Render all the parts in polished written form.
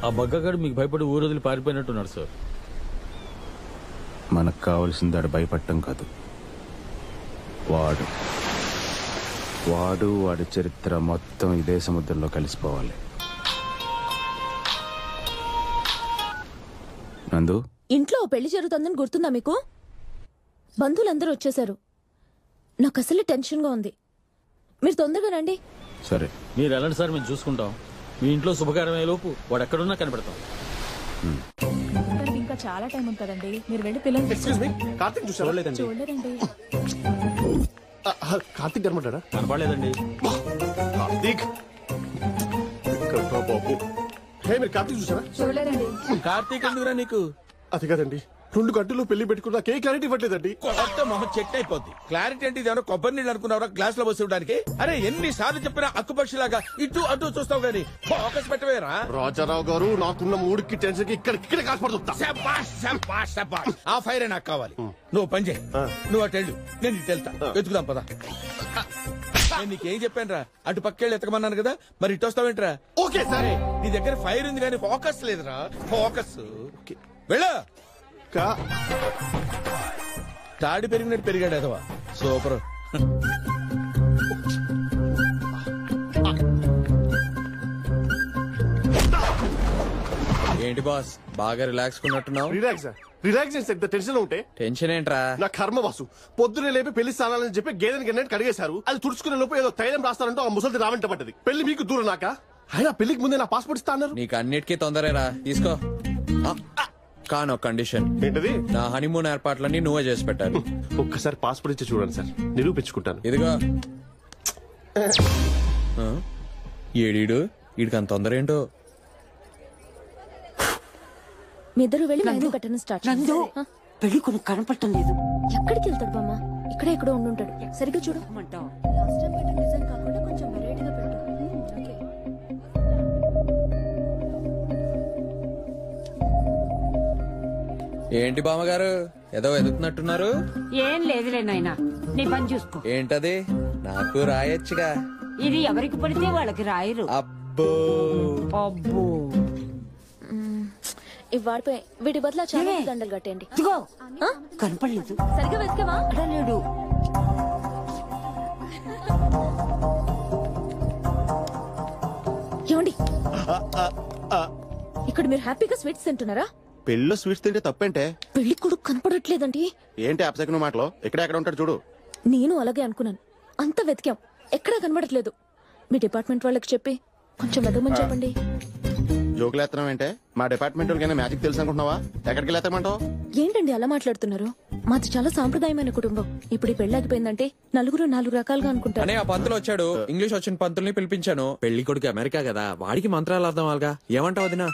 ఆ బగ్గగాడు మీకు భయపడి ఊరొదిలి పారిపోయినట్టున్నాడు సార్. మనకు కావాల్సింది ఆడు భయపడటం కాదు, వాడు వాడు వాడి చరిత్ర మొత్తం ఇదే సముద్రంలో కలిసిపోవాలి. నందు, ఇంట్లో పెళ్లి జరుగుతుందని గుర్తుందా మీకు? బంధువులందరూ వచ్చేసారు. నాకు అసలు టెన్షన్ గా ఉంది. మీరు తొందరగా రండి. సరే మీరు వెళ్ళండి సార్, మేము చూసుకుంటాం. మీ ఇంట్లో శుభకార్యమయ్యే లోపు వాడు ఎక్కడున్నా కనిపెడతాం. ఇంకా చాలా టైం ఉంటుందండి. మీరు వెళ్ళి పిల్లలు చూడలేదండి. కార్తీక్ గర్మంటారా? కనపడలేదండి. కార్తీక్ బాబు, హే మీరు కార్తీక్ చూసారా? చూడలేదండి. కార్తీక్ ఎందుకురా నీకు? అది కదండి, 2 గంటలు పెళ్లి పెట్టుకున్నా ఏ క్లారిటీ ఇవ్వట్లేదండి. కొత్త మొహం చెట్ అయిపోద్ది. క్లారిటీ అంటే ఇదేమన్నా కొబ్బరి నీళ్ళు అనుకున్నారా గ్లాస్ లో పోసి ఇవ్వడానికి? అరే ఎన్ని సార్లు చెప్పినా అక్కుపక్షిలాగా ఇటు అటు చూస్తావు గానీ ఫోకస్ పెట్టవేరా? రాజారావు గారు, నాకున్న మూడుకి టెన్షన్ కి ఇక్కడ కాల్పడుతుంటా. ఆ ఫైరే నాకు కావాలి. నువ్వు పని చేయి, నువ్వు అటు వెళ్ళు, నేను ఇటు వెళ్తా. వెతుకుదాం పదా. నేను నీకేం చెప్పాను రా, అటు పక్కెళ్ళి ఎతకమన్నాను కదా, మరి ఇటు వస్తావేంట్రా? ఓకే సరే. నీ దగ్గర ఫైర్ ఉంది కానీ ఫోకస్ లేదురా. ఫోకస్ వెళ్ళ. తాడి పెరిగినట్టు పెరిగాడు అదవా. సూపర్. ఏంటి బాస్, బాగా రిలాక్స్ కున్నట్టున్నావు? రిలాక్స్ ఎంత టెన్షన్ ఉంటే టెన్షన్ ఏంట్రా? నా కర్మ వాసు. పొద్దునే లేపి పెళ్లి స్థానాలని చెప్పి గేదెని గన్నట్టు కడిగేశారు. అది తుడుచుకునే లోపు ఏదో తైలం రాస్తారంటూ ఆ ముసలి రావంట పడ్డది. పెళ్లి మీకు దూరం నాక. అయినా పెళ్లికి ముందే నా పాస్పోర్ట్ ఇస్తా అన్నారు. నీకు అన్నిటికీ తొందరేరా, తీసుకో. కానీ ఒక కండిషన్. ఏంటది? నా హనీమూన్ ఏర్పాట్లన్నీ నువ్వే చేసి పెట్టాలి. ఒక్కసారి పాస్పోర్ట్ ఇచ్చి చూడండి సార్, నిరూపించుకుంటాను. ఇదిగో. ఏడీడు వీడికి అంత తొందర ఏంటో. మీ ఇద్దరు వెళ్ళి నందు కట్టను స్టార్ట్. నందు పెళ్లి కొను కనపడటం లేదు. ఎక్కడికి వెళ్తాడు బామ్మ? ఇక్కడే ఎక్కడో ఉండుంటాడు. సరిగ్గా చూడు. లాస్ట్ టైం పెట్టిన డిజైన్ కాకుండా కొంచెం వెరైటీగా పెట్టు. ఓకే. ఏంటి బామ్మగారు ఏదో ఎదుగుతున్నట్టున్నారు? ఏం లేదులే నాయనా, నీ పని చూసుకో. ఏంటది? నాకు రాయొచ్చుగా. ఇది ఎవరికి పడితే వాళ్ళకి రాయరు. అబ్బో అబ్బో, ఇవి వాడిపోయి వీటి బదులు చాలా దండలు కట్టేయండి. ఇదిగో కనపడలేదు. సరిగ్గా వెతికావా? లేడు. ఏమండి, ఇక్కడ మీరు హ్యాపీగా స్వీట్స్ తింటున్నారా? పెళ్ళిలో స్వీట్స్ తింటే తప్పేంటే? పెళ్లి కొడుకు కనపడట్లేదండి. ఏంటి అప్సెక్ను మాటలో? ఎక్కడ ఉంటాడు చూడు. నేను అలాగే అనుకున్నాను. అంత వెతికాం, ఎక్కడా కనబడట్లేదు. మీ డిపార్ట్మెంట్ వాళ్ళకి చెప్పి కొంచెం వెతకమని చెప్పండి. జోకులు ఎత్తనం అంటే? మా డిపార్ట్మెంట్ వాళ్ళకైనా మ్యాజిక్ తెలుసు అనుకుంటున్నావా? ఎక్కడికి వెళ్తామంటావు? ఏంటండి అలా మాట్లాడుతున్నారు? మాది చాలా సాంప్రదాయమైన కుటుంబం. ఇప్పుడు ఈ పెళ్లి ఆగిపోయిందంటే నలుగురు 4 రకాలుగా అనుకుంటారు. అనే ఆ పంతులు వచ్చాడు, ఇంగ్లీష్ వచ్చిన పంతుల్ని పిలిపించాను. పెళ్లి కొడుకు అమెరికా కదా, వాడికి మంత్రాలు అర్థం వాళ్ళగా. ఏమంటావు వదినా?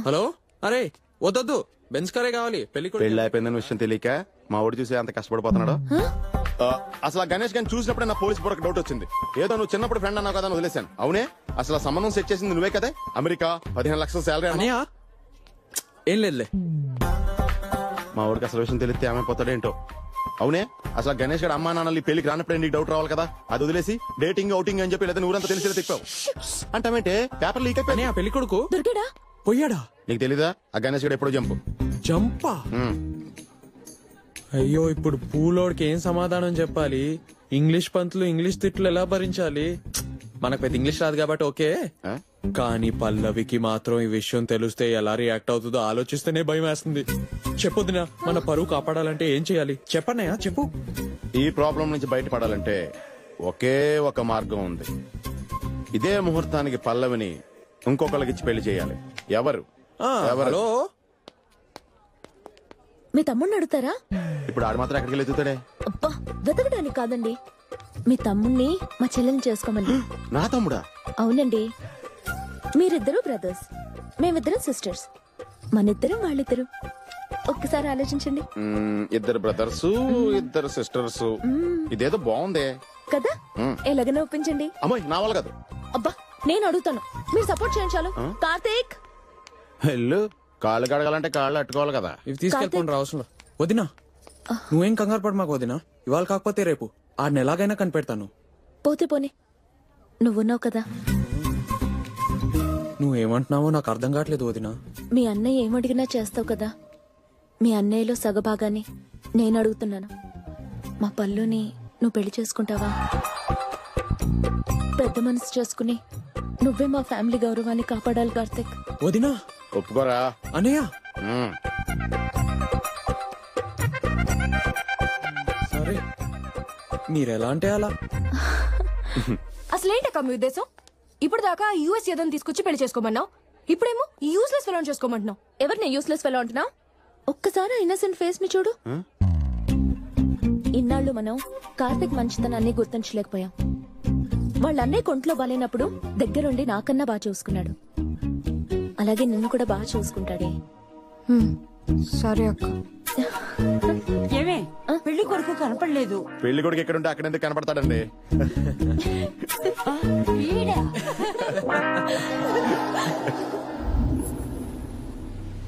హలో, అరే వద్దొద్దు, బెంచ్ కారే కావాలి. పెళ్లి అయిపోయిందని విషయం తెలియక మా ఊడు చూసి అంత కష్టపడిపోతున్నాడు. అసలు గణేష్ గారిని చూసినప్పుడే నా పోలీస్ బుర్రకు డౌట్ వచ్చింది. ఏదో నువ్వు చిన్నప్పుడు ఫ్రెండ్ అన్నావు కదా అని వదిలేశాను. అవునే, అసలు సంబంధం సెట్ చేసింది నువ్వే కదా? అమెరికా 15 లక్షల శాలరీ అన్నయ్య. ఏం లేదులే, మా ఊరికి అసలు విషయం తెలిస్తే ఏమైపోతాడేంటో. అవునే, అసలు గణేష్ గారు అమ్మా నాన్నలు పెళ్లికి రానప్పుడే నీకు డౌట్ రావాలి కదా. అది వదిలేసి డేటింగ్ అవుటింగ్ అని చెప్పి లేదా ఊరంతా తెలిసి తిప్పావు. అంటే పేపర్ లీక్ అయిపోయి ఆ పెళ్లి కొడుకు దొరికాడా? పోయాడా? నీకు తెలీదా? ఆ గణేష్ గారు ఎప్పుడు జంపా? అయ్యో, ఇప్పుడు పూలోడికి ఏం సమాధానం చెప్పాలి? ఇంగ్లీష్ పంతులు ఇంగ్లీష్ తిట్లు ఎలా భరించాలి? మనకు పెద్ద ఇంగ్లీష్ రాదు కాబట్టి ఓకే, కానీ పల్లవికి మాత్రం ఈ విషయం తెలిస్తే ఎలా రియాక్ట్ అవుతుందో ఆలోచిస్తేనే భయం వేస్తుంది. చెప్పొద్దునా, మన పరువు కాపాడాలంటే ఏం చేయాలి చెప్పన్నయ్యా, చెప్పు. ఈ ప్రాబ్లం నుంచి బయటపడాలంటే ఒకే ఒక మార్గం ఉంది. ఇదే ముహూర్తానికి పల్లవిని ఇంకొకరికి ఇచ్చి పెళ్లి చేయాలి. ఎవరు? హలో, మీ తమ్ముడిని అడుగుతారా? ఇప్పుడు ఆడు మాత్రం ఎక్కడికి వెళ్తాడే? అబ్బా, వెతకడానికి కాదండి, మీ తమ్ముణ్ణి మా చెల్లెని చేసుకోమని. నా తమ్ముడా? అవునండి, మీరిద్దరు బ్రదర్స్, మేమిద్దరం సిస్టర్స్, మనిద్దరం వాళ్ళిద్దరు. ఒక్కసారి ఆలోచించండి. ఇద్దరు బ్రదర్స్, ఇద్దరు సిస్టర్స్, ఇదేదో బాగుందే కదా? ఎలాగైనా ఒప్పించండి. అమ్మాయి నా వాళ్ళు కాదు. అబ్బా, నేను అడుగుతాను, మీరు సపోర్ట్ చేయండి చాలు. కార్తీక్, హెల్లు, కాళ్ళు కడగాలంటే కాళ్ళు అట్టుకోవాలి కదా. ఇవి తీసుకెళ్ళిపోండి అవసరం. వదినా, నువ్వేం కంగారు పడు మాకు వదినా. ఇవాళ కాకపోతే రేపు ఆడిని ఎలాగైనా కనిపెడతాను. పోతే పోనీ, నువ్వున్నావు కదా. నువ్వేమంటున్నావో నాకు అర్థం కావట్లేదు వదినా. మీ అన్నయ్య ఏమడిగినా చేస్తావు కదా. మీ అన్నయ్యలో సగభాగాన్ని నేను అడుగుతున్నాను. మా పల్లుని నువ్వు పెళ్లి చేసుకుంటావా? పెద్ద మనసు చేసుకుని నువ్వే మా ఫ్యామిలీ గౌరవాన్ని కాపాడాలి కార్తిక్. వదినా ఒప్పుకోరా? అనయ్య మ్మ్. సరే మీరెలా అంటే అలా. అసలేంటక్క మీ ఉద్దేశం? ఇప్పుడు దాకా యూఎస్ ఏదని తీసుకొచ్చి పెళ్లి చేసుకోమన్నావు, ఇప్పుడేమో యూస్లెస్ ఫెలోని చేసుకోమంటున్నావు. ఎవరిని యూస్లెస్ ఫెలో అంటున్నావు? ఒక్కసారి ఇన్నసెంట్ ఫేస్ ని చూడు. ఇన్నాళ్ళు మనం కార్తిక్ మంచితనాన్ని గుర్తించలేకపోయాం. వాళ్ళ అన్నయ్య కొంట్లో బాలేనప్పుడు దగ్గరుండి నాకన్నా బాగా చూసుకున్నాడు. అలాగే నిన్ను కూడా బాగా చూసుకుంటాడే. సరే అక్క. ఏమే పెళ్లి కొడుకు కనపడలేదు. పెళ్లి కొడుకు ఎక్కడుంటే అక్కడ ఎందుకు కనపడతాడండి? వీడా?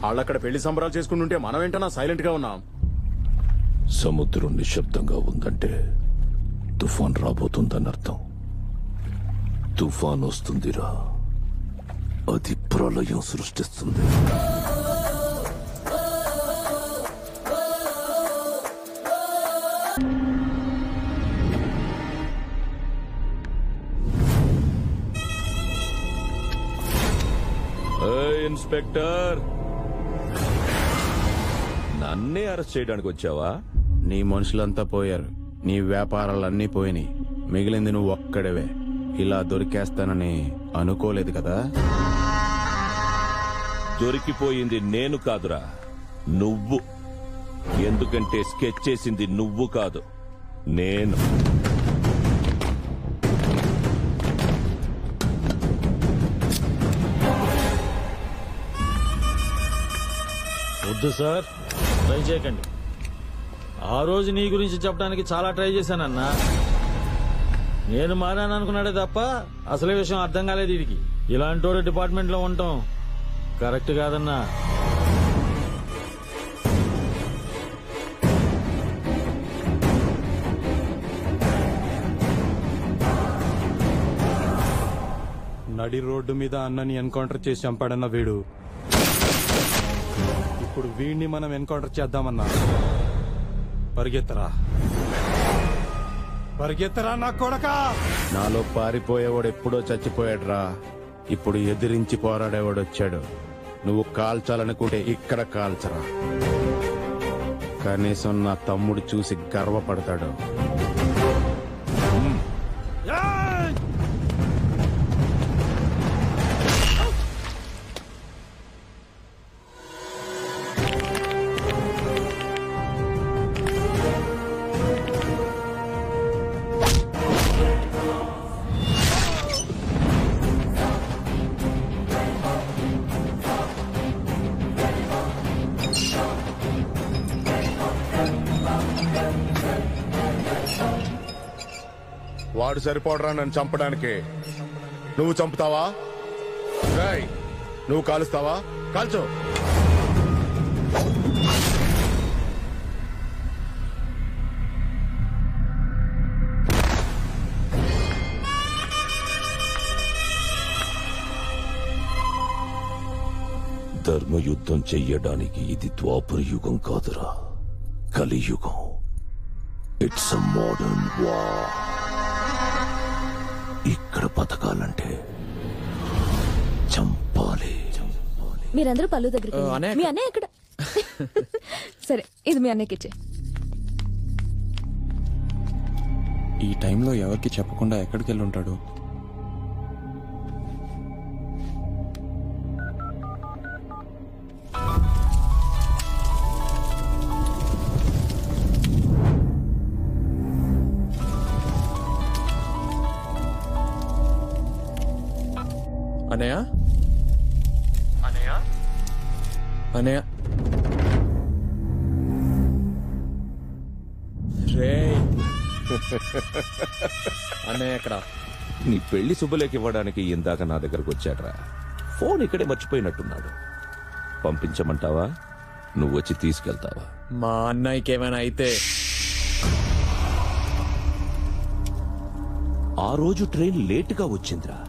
వాళ్ళక్కడ పెళ్లి సంబరాలు చేసుకుంటుంటే మనం ఏంటన్నా సైలెంట్ గా ఉన్నాం. సముద్రం నిశ్శబ్దంగా ఉందంటే తుఫాన్ రాబోతుందని అర్థం. తుఫాన్ వస్తుందిరా, అది ప్రళయం సృష్టిస్తుంది. ఇన్స్పెక్టర్, నన్నే అరెస్ట్ చేయడానికి వచ్చావా? నీ మనుషులంతా పోయారు, నీ వ్యాపారాలన్నీ పోయినాయి, మిగిలింది నువ్వు ఒక్కడవే. ఇలా దొరికేస్తానని అనుకోలేదు కదా. దొరికిపోయింది నేను కాదురా, నువ్వు. ఎందుకంటే స్కెచ్ చేసింది నువ్వు కాదు, నేను. వద్దు సార్, ట్రై చేయకండి. ఆ రోజు నీ గురించి చెప్పడానికి చాలా ట్రై చేశానన్నా. నేను మారాను అనుకున్నాడే తప్ప అసలే విషయం అర్థం కాలేదు వీడికి. ఇలాంటి డిపార్ట్మెంట్ లో ఉండటం కరెక్ట్ కాదన్నా. నడి రోడ్డు మీద అన్నని ఎన్కౌంటర్ చేసి చంపాడన్న వీడు. ఇప్పుడు వీడిని మనం ఎన్కౌంటర్ చేద్దామన్నా. పరిగెత్తరా, పరిగెత్తరా నా కొడకా. నాలో పారిపోయేవాడు ఎప్పుడో చచ్చిపోయాడురా, ఇప్పుడు ఎదిరించి పోరాడేవాడు వచ్చాడు. నువ్వు కాల్చాలనుకుంటే ఇక్కడ కాల్చరా, కనీసం నా తమ్ముడు చూసి గర్వపడతాడు. వాడు సరిపోడరా నన్ను చంపడానికి. నువ్వు చంపుతావా? రేయ్, నువ్వు కాలుస్తావా? కాల్చు. ధర్మయుద్ధం చెయ్యడానికి ఇది ద్వాపర యుగం కాదురా, కలియుగం. It's a modern war. ఇక్కడ బతకాలంటే చంపాలి. మీరందరూ పల్లు దగ్గరికి వెళ్ళండి. అన్నయ్య. మీ అన్నయ్య ఎక్కడ? సరే, ఇది మీ అన్నయ్యకి ఇచ్చే. ఈ టైంలో ఎవరికి చెప్పకుండా ఎక్కడికి వెళ్ళి ఉంటాడు? అనయ్య, అనయ్య, అనయ్య. రే అన్నయ్య ఎక్కడ? నీ పెళ్లి శుభలేఖ ఇవ్వడానికి ఇందాక నా దగ్గరకు వచ్చాడ్రా. ఫోన్ ఇక్కడే మర్చిపోయినట్టున్నాడు. పంపించమంటావా? నువ్వు వచ్చి తీసుకెళ్తావా? మా అన్నయ్యకి ఏమైనా అయితే? ఆ రోజు ట్రైన్ లేటుగా వచ్చిందిరా,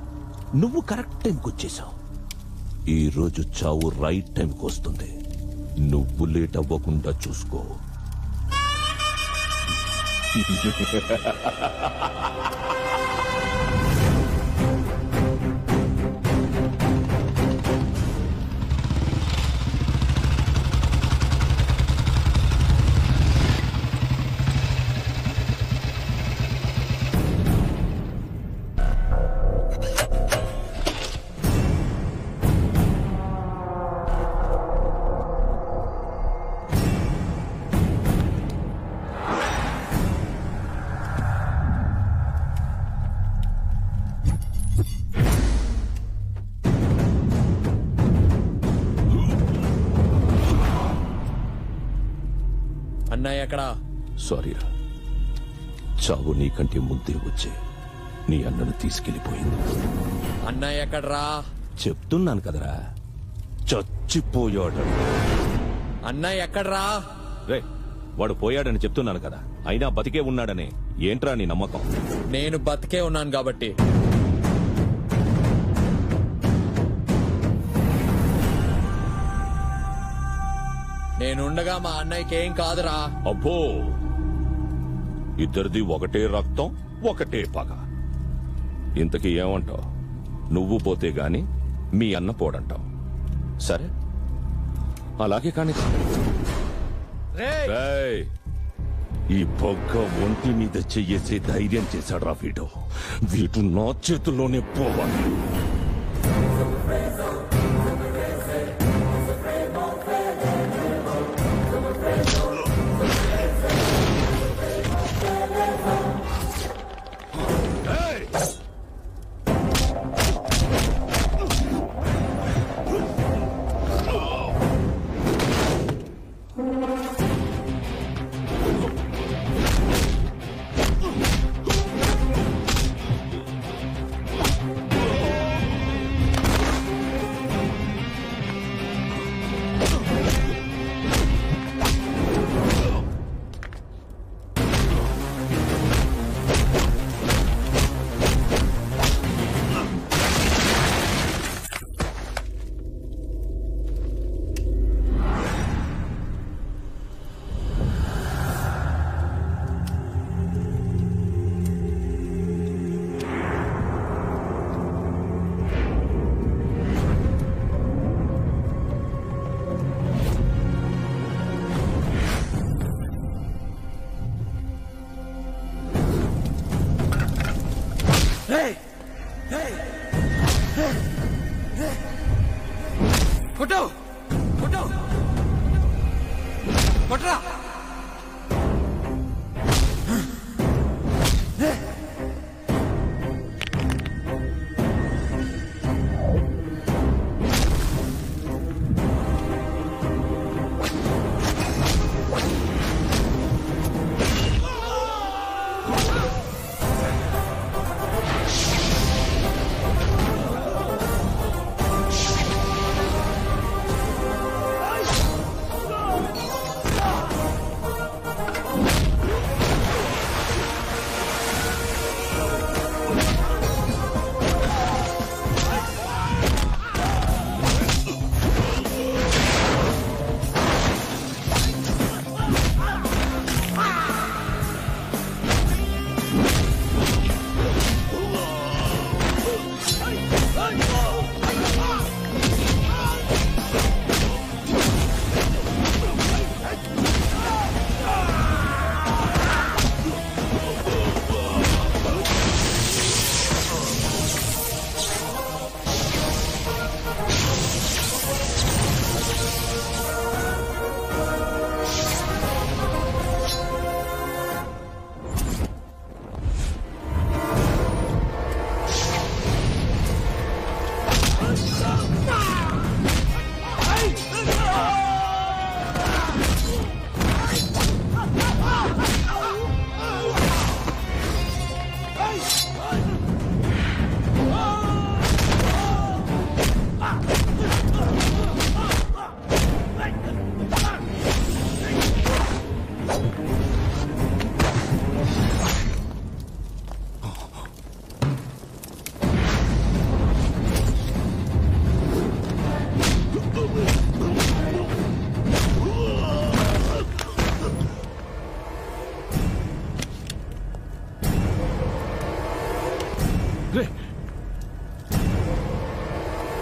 నువ్వు కరెక్ట్ టైంకి వచ్చేసావు. ఈ రోజు చావు రైట్ టైంకి వస్తుంది. నువ్వు లేట్ అవ్వకుండా చూసుకో. అన్నయ్య ఎక్కడా? సారీరా, చావు నీకంటే ముందే వచ్చే నీ అన్నను తీసుకెళ్లిపోయింది. అన్నయ్య ఎక్కడ్రా? చెప్తున్నాను కదరా, చచ్చిపోయాడు. అన్నయ్య ఎక్కడ్రా? రే, వాడు పోయాడని చెప్తున్నాను కదా, అయినా బతికే ఉన్నాడని ఏంట్రా నీ నమ్మకం? నేను బతికే ఉన్నాను కాబట్టి. నేనుండగా మా అన్నయ్యకి ఏం కాదురా. అబ్బో, ఇద్దరిది ఒకటే రక్తం, ఒకటే పగ. ఇంతకీ ఏమంటావు? నువ్వు పోతే గాని మీ అన్న పోడంటావు. సరే, అలాగే కాని. రేయ్, ఈ పొగ్గ ఒంటి మీద చెయ్యేసే ధైర్యం చేశాడు రా వీడు నా చేతుల్లోనే పోవాలి. కొట్టు కొట్టు కొట్రా.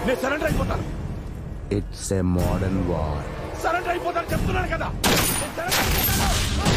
నేను సరెండర్ అయిపోతాను. It's a modern war. Surrender అయిపోతాను చెప్తున్నాను కదా. నేను surrender అయిపోతాను.